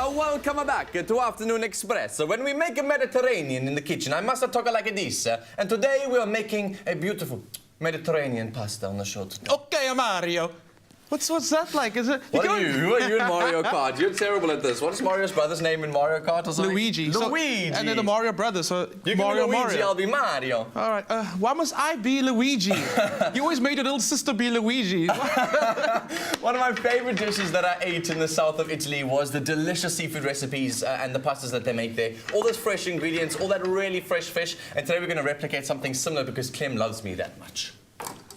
Welcome back to Afternoon Express. So when we make a Mediterranean in the kitchen, I must talk like this. And today we are making a beautiful Mediterranean pasta on the show today. Okay, Mario. What's that like? Is it? What are you? Who are you in Mario Kart? You're terrible at this. What is Mario's brother's name in Mario Kart or something? Luigi. Luigi. And then the Mario brothers. So You Mario, can be Luigi, Mario. I'll be Mario. All right. Why must I be Luigi? You always made your little sister be Luigi. One of my favorite dishes that I ate in the south of Italy was the delicious seafood recipes and the pastas that they make there. All those fresh ingredients, all that really fresh fish. And today we're going to replicate something similar because Clem loves me that much.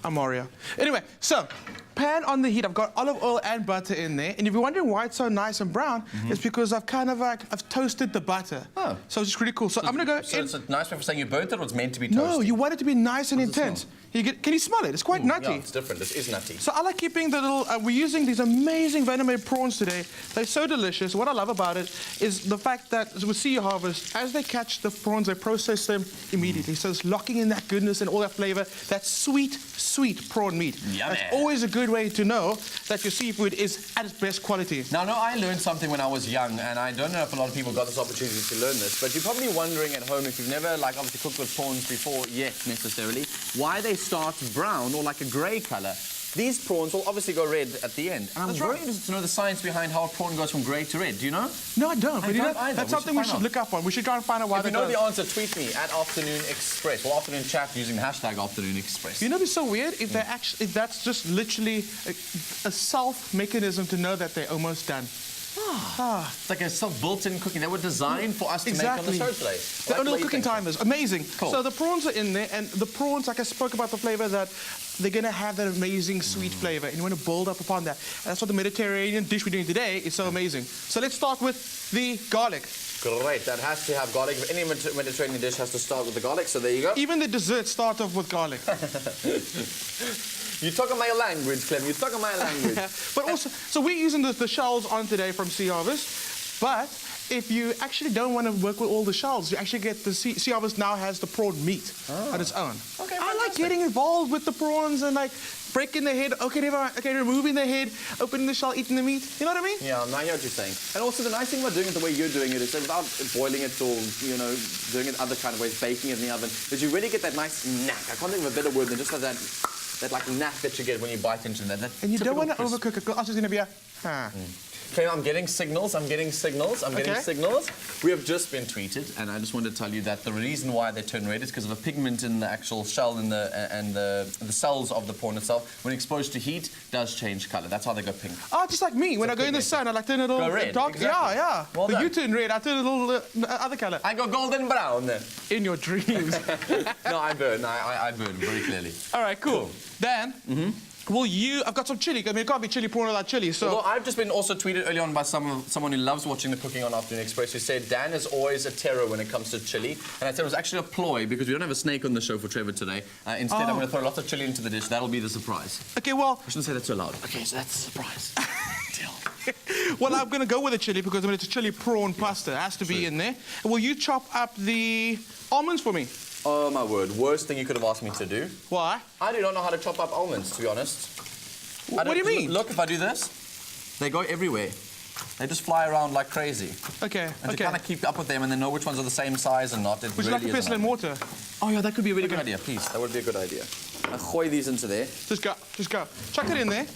I'm Mario. Anyway, so pan on the heat. I've got olive oil and butter in there. And if you're wondering why it's so nice and brown, it's because I've I've toasted the butter. Oh. So it's really cool. So I'm going to go So in. it's a nice way for saying you burnt it or it's meant to be toasted? No, you want it to be nice and How does it intense. Can you smell it? It's quite nutty. Yeah, it's different. This is nutty. So I like keeping the little, we're using these amazing venomade prawns today. They're so delicious. What I love about it is the fact that with Sea Harvest, as they catch the prawns, they process them immediately. So it's locking in that goodness and all that flavor, that sweet, sweet prawn meat. Yummy. That's always a good way to know that your seafood is at its best quality. Now, no, I learned something when I was young, and I don't know if a lot of people got this opportunity to learn this, but you're probably wondering at home, if you've never, like, obviously cooked with prawns before yet, necessarily, why they start brown or like a grey colour. These prawns will obviously go red at the end. And I'm very interested to know the science behind how a prawn goes from grey to red. Do you know? No, I don't. But don't either. That's something we should look up on. We should try and find out why If they you know do. the answer, tweet me at Afternoon Express. Well, Afternoon Chat using the hashtag Afternoon Express. You know, it's so weird if they actually, if that's just literally a self mechanism to know that they're almost done. It's like a self-built-in cooking. They were designed for us to make on the show today. Their own little cooking timers. Amazing. Cool. So the prawns are in there, and the prawns, like I spoke about the flavor, that they're going to have that amazing sweet flavor, and you want to build up upon that. And that's what the Mediterranean dish we're doing today is so amazing. So let's start with the garlic. Great. That has to have garlic. Any Mediterranean dish has to start with the garlic, so there you go. Even the desserts start off with garlic. You're talking my language, Clem. You're talking my language. But also, so we're using the shells on today from Sea Harvest, but if you actually don't want to work with all the shells, you actually get the Sea Harvest now has the prawn meat on its own. Okay, I like getting involved with the prawns and like breaking the head, okay, removing the head, opening the shell, eating the meat. You know what I mean? Yeah, I hear what you're saying. And also the nice thing about doing it the way you're doing it is that without boiling it or, you know, doing it other kind of ways, baking it in the oven, is you really get that nice knack. I can't think of a better word than just like that like knack that you get when you bite into that. And you don't want to crisp. overcook it, because it's going to be a, Okay, I'm getting signals, getting signals. We have just been tweeted, and I just wanted to tell you that the reason why they turn red is because of a pigment in the actual shell and the cells of the prawn itself. When exposed to heat, does change colour. That's how they go pink. Oh, just like me. When I go in the sun, I like turn it all red, dark. exactly. Yeah. Well But done. you turn red, I turn it all other colour. I go golden brown. In your dreams. No, I burn. I burn very clearly. All right, cool. Dan, I've got some chili. I mean, it can't be chili prawn without chili, so... Well, I've just been also tweeted early on by someone who loves watching the cooking on Afternoon Express, who said Dan is always a terror when it comes to chili. And I said it was actually a ploy because we don't have a snake on the show for Trevor today. Instead, I'm going to throw lots of chili into the dish. That'll be the surprise. Okay, well... I shouldn't say that so loud. Okay, so that's a surprise. Deal. Well, I'm going to go with the chili because I mean, it's a chili prawn pasta. It has to be in there. And will you chop up the almonds for me? Oh, my word. Worst thing you could have asked me to do. Why? I do not know how to chop up almonds, to be honest. What do you mean? Look, if I do this, they go everywhere. They just fly around like crazy. Okay, And to kind of keep up with them and then know which ones are the same size and not, it Would you like really a is pestle and water? Oh, yeah, that could be a really good idea. Please, that would be a good idea. I gooi these into there. Just go. Chuck it in there.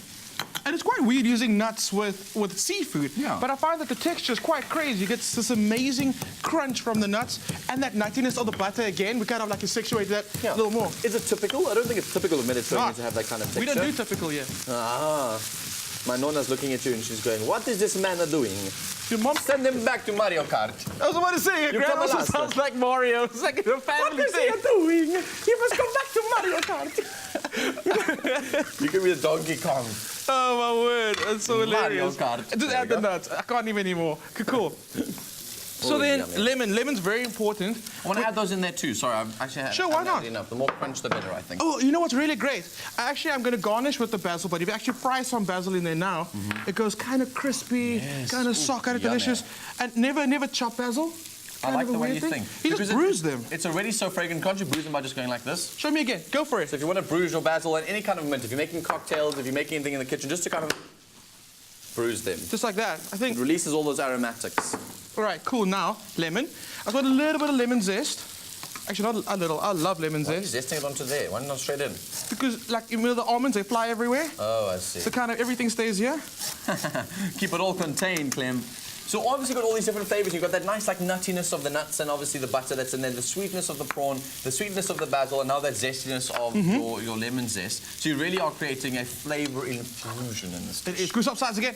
And it's quite weird using nuts with seafood. Yeah. But I find that the texture is quite crazy. You get this amazing crunch from the nuts and that nuttiness of the butter again. We kind of like accentuate that a little more. Is it typical? I don't think it's typical of Mediterranean to have that kind of texture. We don't do typical yet. Ah. My nonna's looking at you and she's going, what is this man doing? Your mom... Send him back to Mario Kart. I was about to say, your grandma also sounds like Mario. It's like a family thing. What is he doing? He must come back to Mario Kart. You could be a Donkey Kong. Oh, my word. That's so hilarious. Mario Kart. Just add the nuts. I can't even anymore. Cool. So then, yummy. lemon. Lemon's very important. I want to add those in there too. Sorry, I've actually Sure, why not? enough. The more crunch, the better, I think. Oh, you know what's really great? I'm going to garnish with the basil, but if you actually fry some basil in there now, it goes kind of crispy, kind of soft, kind of delicious. And never chop basil. I like the way you think. You just bruise them. It's already so fragrant. Can't you bruise them by just going like this? Show me again. Go for it. So if you want to bruise your basil and any kind of mint, if you're making cocktails, if you're making anything in the kitchen, just to kind of bruise them. Just like that. I It think, releases all those aromatics. all right, cool. Now, lemon. I've got a little bit of lemon zest. Actually, not a little. I love lemon Why are you zest. zesting it onto there? Why not straight in? Because, like, you know, the almonds, they fly everywhere. Oh, I see. So kind of everything stays here. Keep it all contained, Clem. So obviously you've got all these different flavors. You've got that nice like nuttiness of the nuts and obviously the butter that's in there, the sweetness of the prawn, the sweetness of the basil, and now that zestiness of your lemon zest. So you really are creating a flavor infusion in this dish. It is. Screw up sides again.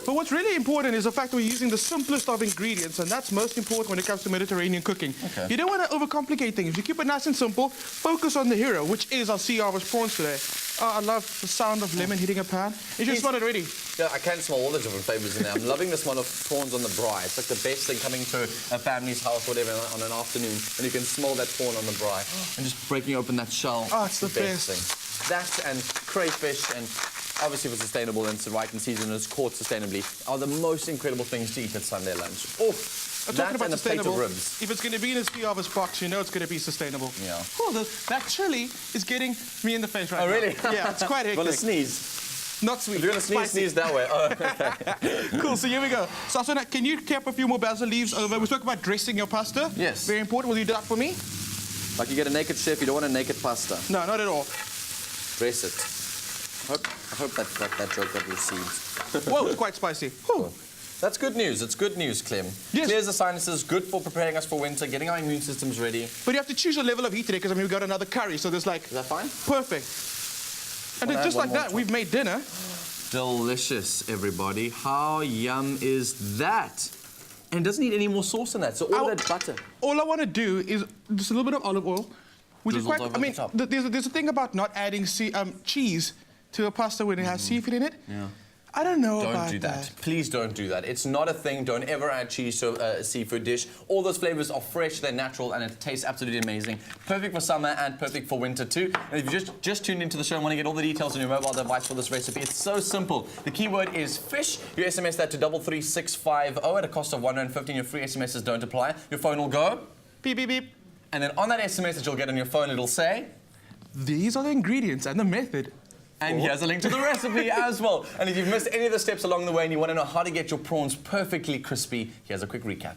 But what's really important is the fact that we're using the simplest of ingredients, and that's most important when it comes to Mediterranean cooking. Okay. You don't want to overcomplicate things. You keep it nice and simple. Focus on the hero, which is our sea harvest prawns today. Oh, I love the sound of lemon hitting a pan. You just smell it already. Yeah, I can smell all the different flavors in there. I'm loving the smell of prawns on the braai. It's like the best thing coming to a family's house, whatever, on an afternoon, and you can smell that prawn on the braai. And just breaking open that shell. Oh, it's the best. thing. That and crayfish and obviously if it's sustainable and it's right in season and it's caught sustainably are the most incredible things to eat at Sunday lunch. Oh, that and a plate of ribs. If it's going to be in a sea harvest box, you know it's going to be sustainable. Yeah. Oh, that chili is getting me in the face right now. Oh, really? Yeah, it's quite hectic. Well, a sneeze. Not sweet. If you're going to sneeze that way. Oh, okay. Cool, so here we go. So, Asana, can you cap a few more basil leaves over? We spoke about dressing your pasta. Yes. Very important. Will you do that for me? Like you get a naked chef, you don't want a naked pasta. No, not at all. Dress it. I hope that joke got received. Whoa, it's quite spicy. Whew. That's good news. It's good news, Clem. Yes. Clears the sinuses, good for preparing us for winter, getting our immune systems ready. But you have to choose your level of heat today because, I mean, we've got another curry, so there's like... Is that fine? Perfect. And then Wanna just add like one more that, we've made dinner. Delicious, everybody. How yum is that? And it doesn't need any more sauce in that, so all that butter. All I want to do is just a little bit of olive oil, which is Drizzled quite... over I mean, the top. there's a thing about not adding cheese to a pasta when it has seafood in it. Yeah. I don't know Don't about do that. Please don't do that. It's not a thing. Don't ever add cheese to a seafood dish. All those flavors are fresh, they're natural, and it tastes absolutely amazing. Perfect for summer and perfect for winter too. And if you just tuned into the show and want to get all the details on your mobile device for this recipe, it's so simple. The keyword is fish. You SMS that to 33650 at a cost of $1.50. Your free SMSs don't apply. Your phone will go Beep, beep, beep. and then on that SMS that you'll get on your phone, it'll say, These are the ingredients and the method. and here's a link to the recipe as well. And if you've missed any of the steps along the way and you want to know how to get your prawns perfectly crispy, here's a quick recap.